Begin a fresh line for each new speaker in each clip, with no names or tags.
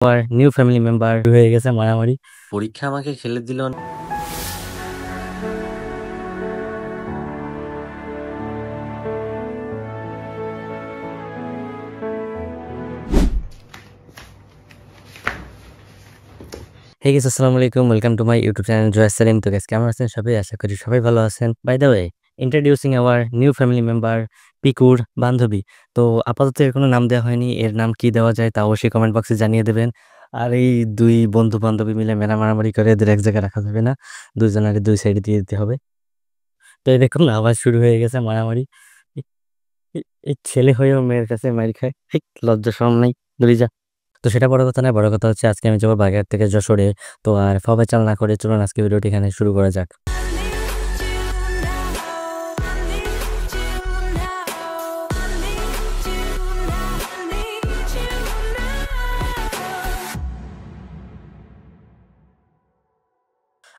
আমার new family member হয়ে গেছে মারামারি।
পরীক্ষা আমাকে খেলে দিল।
হে গাইস, আসসালামু আলাইকুম, welcome to my YouTube channel Joy Selim. তো গাইস, কেমন আছেন সবাই? আশা করি সবাই ভালো আছেন। By the way, introducing our new family member পিকুর বান্ধবী। তো আপাতত এর কোনো নাম দেওয়া হয়নি, এর নাম কি দেওয়া যায় তা অবশ্যই কমেন্ট বক্সে জানিয়ে দেবেন। আর এই দুই বন্ধু বান্ধবী মিলে মারামারি করে এদের এক জায়গায় রাখা যাবে না, দুজনের দুই সাইডে দিয়ে দিতে হবে। তো এই দেখুন আবার শুরু হয়ে গেছে মারামারি। এই এই ছেলে হয়েও মেয়ের কাছে মার খায়, ঠিক লজ্জা শরম নাই, দূরে যা। তো সেটা বড় কথা না, বড় কথা হচ্ছে আজকে আমি যাবো বাগেরহাট থেকে যশোরে। তো আর ফবে চাল না করে চলুন আজকে ভিডিওটি এখানে শুরু করা যাক।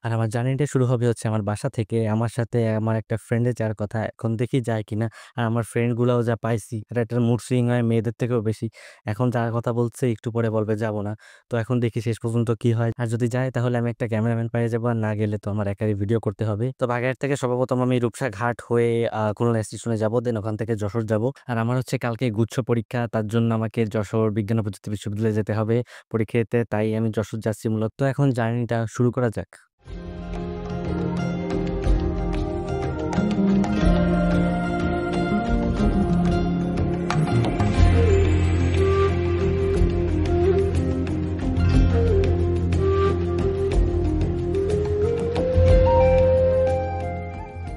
আর আমার জার্নিটা শুরু হবে হচ্ছে আমার বাসা থেকে। আমার সাথে আমার একটা ফ্রেন্ডের যাওয়ার কথা, এখন দেখি যায় কিনা। আর আমার ফ্রেন্ডগুলোও যা পাইছি, একটা মুড সুইং হয় মেয়েদের থেকেও বেশি। এখন যার কথা বলছে একটু পরে বলবে যাব না। তো এখন দেখি শেষ পর্যন্ত কি হয়। আর যদি যায় তাহলে আমি একটা ক্যামেরাম্যান পেয়ে যাবো, আর না গেলে তো আমার একাই ভিডিও করতে হবে। তো বাগেরহাট থেকে সর্বপ্রথম আমি রূপসা ঘাট হয়ে খুলনা স্টেশনে যাবো, দেন ওখান থেকে যশোর যাব। আর আমার হচ্ছে কালকে গুচ্ছ পরীক্ষা, তার জন্য আমাকে যশোর বিজ্ঞান ও প্রযুক্তি বিশ্ববিদ্যালয়ে যেতে হবে পরীক্ষা দিতে। তাই আমি যশোর যাচ্ছি মূলত। তো এখন জার্নিটা শুরু করা যাক।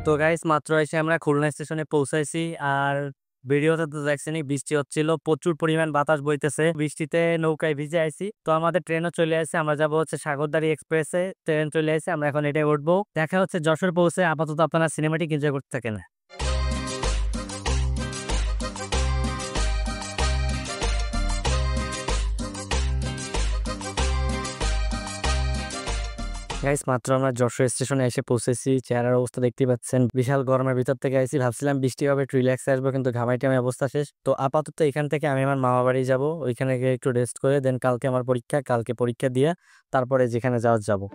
তো গাইস, মাত্র এসে আমরা খুলনা স্টেশনে পৌঁছাইছি। আর ভিডিওতে তো দেখছেনই, বৃষ্টি হচ্ছিল, প্রচুর পরিমাণ বাতাস বইতেছে, বৃষ্টিতে নৌকায় ভিজে আইছি। তো আমাদের ট্রেনও চলে আসছে, আমরা যাবো হচ্ছে সাগরদাড়ি এক্সপ্রেসে। ট্রেন চলে আসছে, আমরা এখন এটাই উঠবো। দেখা হচ্ছে যশোর পৌঁছে। আপাতত আপনারা সিনেমাটিক এনজয় করতে থাকেন। গাইস, মাত্র আমরা যশোর স্টেশনে এসে পৌঁছেছি। চেহারার অবস্থা দেখতে পাচ্ছেন, বিশাল গরমের ভিতর থেকে আইছি। ভাবছিলাম বৃষ্টি হবে, একটু রিল্যাক্সে আসবো, কিন্তু ঘামাইতে আমি অবস্থা শেষ। তো আপাতত এখান থেকে আমি আমার মামা বাড়ি যাবো, ওইখানে গিয়ে একটু রেস্ট করে দেন কালকে আমার পরীক্ষা, কালকে পরীক্ষা দিয়ে তারপরে যেখানে যাওয়ার যাবো।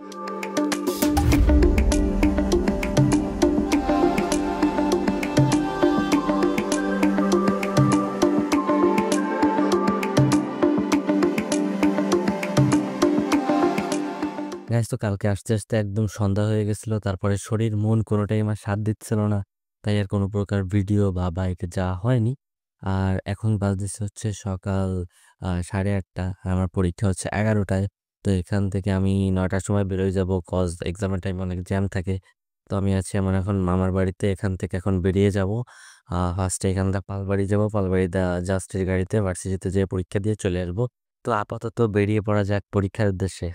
গাইস, তো কালকে আসতে আসতে একদম সন্ধ্যা হয়ে গেছিল। তারপরে শরীর মন কোনোটাই আমার সাথ দিচ্ছিল না, তাই আর কোনো প্রকার ভিডিও বা বাইকে যাওয়া হয়নি। আর এখন বাজতেছে হচ্ছে সকাল 8:30। আমার পরীক্ষা হচ্ছে 11টায়। তো এখান থেকে আমি 9টার সময় বেরোয় যাব, কজ এক্সামের টাইম অনেক জ্যাম থাকে। তো আমি আছি আমার এখন মামার বাড়িতে, এখান থেকে এখন বেরিয়ে যাব। ফার্স্টে এখান থেকে পালবাড়ি যাব, পালবাড়ি জাস্টের গাড়িতে ভার্সিটিতে যেয়ে পরীক্ষা দিয়ে চলে আসবো। তো আপাতত বেরিয়ে পড়া যাক পরীক্ষার উদ্দেশ্যে।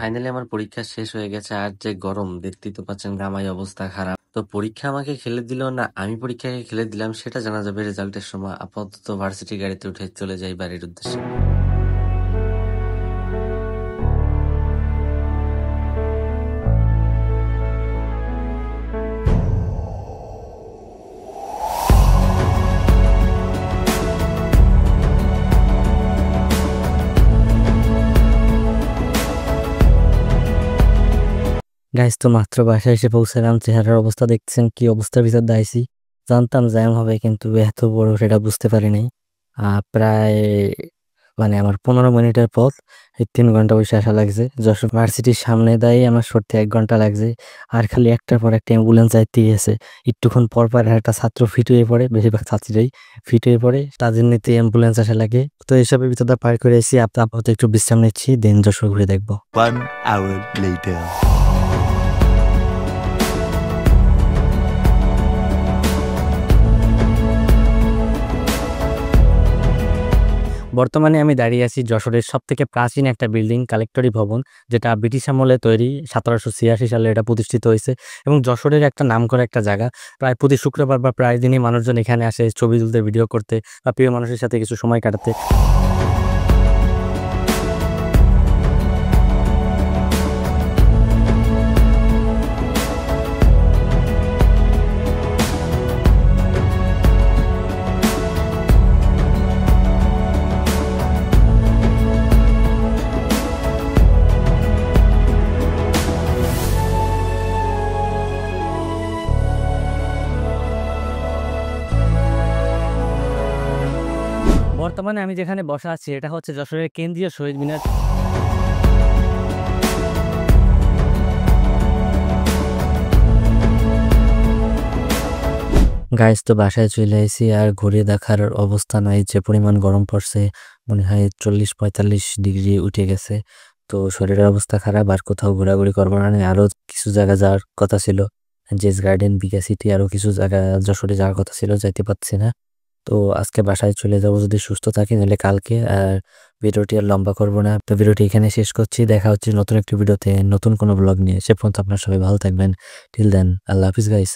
ফাইনালি আমার পরীক্ষা শেষ হয়ে গেছে। আর যে গরম, দেখতেই তো পাচ্ছেন, গামাই অবস্থা খারাপ। তো পরীক্ষা আমাকে খেলে দিল না আমি পরীক্ষাকে খেলে দিলাম, সেটা জানা যাবে রেজাল্টের সময়। আপাতত ভার্সিটি গাড়িতে উঠে চলে যাই বাড়ির উদ্দেশ্যে।
গাইস, তো মাত্র বাসায় এসে পৌঁছালাম। চেহারার অবস্থা দেখছেন, কি অবস্থার ভিতর দাইছি। জানতাম জ্যাম হবে, কিন্তু এত বড় সেটা বুঝতে পারি নাই। প্রায় আমার 15 মিনিটের পথ, এই 3 ঘন্টা বসে আসা লাগছে। যশোর ভার্সিটির সামনে দাঁড়িয়ে আমার সত্যি 1 ঘন্টা লাগছে। আর খালি একটার পর একটা অ্যাম্বুলেন্স যাইতে গেছে। একটুক্ষণ পর পর একটা ছাত্র ফিট হয়ে পড়ে, বেশিরভাগ ছাত্রীরাই ফিট হয়ে পড়ে, তাদের নিতে অ্যাম্বুলেন্স আসা লাগে। তো এইসবের ভিতরটা পার করে এসেছি। আপাতত একটু বিশ্রাম নিচ্ছি, দেন যশোর ঘুরে দেখবো।
1 hour later.
বর্তমানে আমি দাঁড়িয়ে আছি যশোরের সবথেকে প্রাচীন একটা বিল্ডিং কালেক্টরি ভবন, যেটা ব্রিটিশ আমলে তৈরি। 1786 সালে এটা প্রতিষ্ঠিত হয়েছে এবং যশোরের একটা নামকরা একটা জায়গা। প্রায় প্রতি শুক্রবার বা প্রায় দিনই মানুষজন এখানে আসে ছবি তুলতে, ভিডিও করতে বা প্রিয় মানুষের সাথে কিছু সময় কাটাতে। বর্তমানে আমি যেখানে বসা আছি এটা হচ্ছে যশোরের কেন্দ্রীয় শহীদ মিনার। গাইস, তো বাসায় চলে আইছি আর ঘুরে দেখার অবস্থা নাই, যে পরিমাণ গরম পড়ছে। মনে হয় 40-45 ডিগ্রি উঠে গেছে। তো শরীরের অবস্থা খারাপ, আর কোথাও ঘোরাঘুরি করবো না। আরো কিছু জায়গা যাওয়ার কথা ছিল, জেস গার্ডেন, বিকা সিটি, আরো কিছু জায়গা যশোরে যাওয়ার কথা ছিল, যাইতে পারছি না। তো আজকে বাসায় চলে যাবো যদি সুস্থ থাকি, নাহলে কালকে। আর ভিডিওটি আর লম্বা করবো না, তো ভিডিওটি এখানে শেষ করছি। দেখা হচ্ছে নতুন একটি ভিডিওতে, নতুন কোনো ব্লগ নিয়ে। সে পর্যন্ত আপনার সবাই ভালো থাকবেন। টিল দেন, আল্লাহ হাফিজ গাইস।